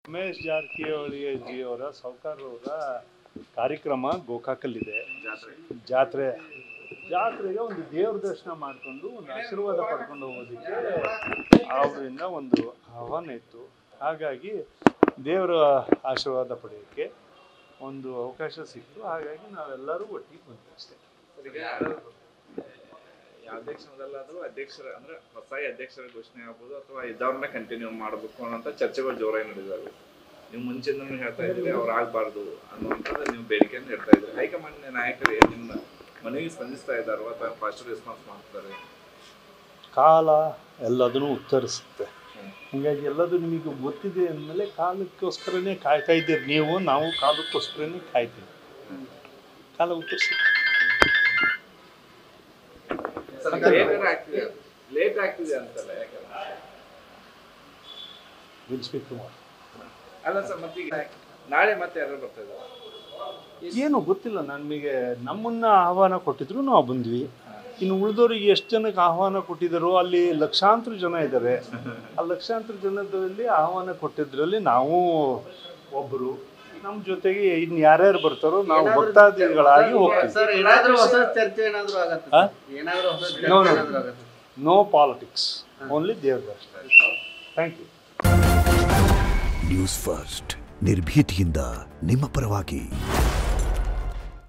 ರಮೇಶ್ ಜಾರಕಿಹೊಳಿ ಜಿಯವರ ಸಾಹುಕಾರರವರ ಕಾರ್ಯಕ್ರಮ ಗೋಕಾಕಲ್ಲಿದೆ. ಜಾತ್ರೆಗೆ ಒಂದು ದೇವ್ರ ದರ್ಶನ ಮಾಡಿಕೊಂಡು ಒಂದು ಆಶೀರ್ವಾದ ಪಡ್ಕೊಂಡು ಹೋಗೋದಕ್ಕೆ ಅವರಿಂದ ಒಂದು ಆಹ್ವಾನ ಇತ್ತು. ಹಾಗಾಗಿ ದೇವರ ಆಶೀರ್ವಾದ ಪಡೆಯೋಕ್ಕೆ ಒಂದು ಅವಕಾಶ ಸಿಕ್ತು. ಹಾಗಾಗಿ ನಾವೆಲ್ಲರೂ ಒಟ್ಟಿಗೆ ಬಂದ್ವಿ ಅಷ್ಟೇ. ಯಾವುದೇ ಕ್ಷಣದಲ್ಲಾದರೂ ಅಧ್ಯಕ್ಷರ ಅಂದ್ರೆ ಹೊಸ ಅಧ್ಯಕ್ಷರ ಘೋಷಣೆ ಆಗ್ಬೋದು ಅಥವಾ ಇದ್ದವ್ರನ್ನ ಕಂಟಿನ್ಯೂ ಮಾಡಬೇಕು ಅನ್ನೋಂಥ ಚರ್ಚೆಗಳು ಜೋರಾಗಿ ನಡೆದಿದ್ದಾವೆ. ನೀವು ಮುಂಚೆನೂ ಹೇಳ್ತಾ ಇದ್ರಿ ಅವ್ರು ಆಗಬಾರ್ದು ಅನ್ನುವಂಥದ್ದು ನೀವು ಬೇಡಿಕೆಯನ್ನು ಹೇಳ್ತಾ ಇದ್ರಿ. ಹೈಕಮಾಂಡ್ ನಾಯಕರು ನಿಮ್ಮ ಮನವಿಗೆ ಸ್ಪಂದಿಸ್ತಾ ಇದ್ದಾರೋ ಅಥವಾ ಫಾಸ್ಟ್ ರೆಸ್ಪಾನ್ಸ್ ಮಾಡ್ತಾರೆ? ಕಾಲ ಎಲ್ಲದನ್ನು ಉತ್ತರಿಸುತ್ತೆ. ಹೀಗಾಗಿ ಎಲ್ಲದೂ ನಿಮಗೆ ಗೊತ್ತಿದೆ ಅಂದಮೇಲೆ ಕಾಲಕ್ಕೋಸ್ಕರನೇ ಕಾಯ್ತಾ ಇದ್ದೀರಿ ನೀವು, ನಾವು ಕಾಲಕ್ಕೋಸ್ಕರನೇ ಕಾಯ್ತೀವಿ. ಕಾಲ ಉತ್ತರಿಸುತ್ತೆ. ಲೇಟ್ ಆಗ್ತಿದೆ ಅಂತಲ್ಲ, ಅಲ್ಲ ಸರ್. ಮತ್ತೀಗ ನಾಳೆ ಮತ್ತೆ ಯಾರು ಬರ್ತಾ ಇದ್ದಾರೆ ಏನು ಗೊತ್ತಿಲ್ಲ ನಮಗೆ. ನಮ್ಮನ್ನ ಆಹ್ವಾನ ಕೊಟ್ಟಿದ್ರು ನಾವು ಬಂದ್ವಿ. ಇನ್ನು ಉಳಿದವ್ರಿಗೆ ಎಷ್ಟು ಜನಕ್ಕೆ ಆಹ್ವಾನ ಕೊಟ್ಟಿದ್ದಾರೋ ಅಲ್ಲಿ ಲಕ್ಷಾಂತರ ಜನ ಇದ್ದಾರೆ. ಆ ಲಕ್ಷಾಂತರ ಜನದಲ್ಲಿ ಆಹ್ವಾನ ಕೊಟ್ಟಿದ್ರಲ್ಲಿ ನಾವು ಒಬ್ಬರು. ನಮ್ಮ ಜೊತೆಗೆ ಇನ್ನು ಯಾರ್ಯಾರು ಬರ್ತಾರೋ ನಾವು ಭಕ್ತಾದಿಗಳಾಗಿ ಹೋಗ್ತೀವಿ. ನೋ ಪಾಲಿಟಿಕ್ಸ್, ಓನ್ಲಿ ದೇವ್ರ ದರ್ಶನ. Thank you. ನ್ಯೂಸ್ ಫಸ್ಟ್ ನಿರ್ಭೀತಿಯಿಂದ ನಿಮ್ಮ ಪರವಾಗಿ.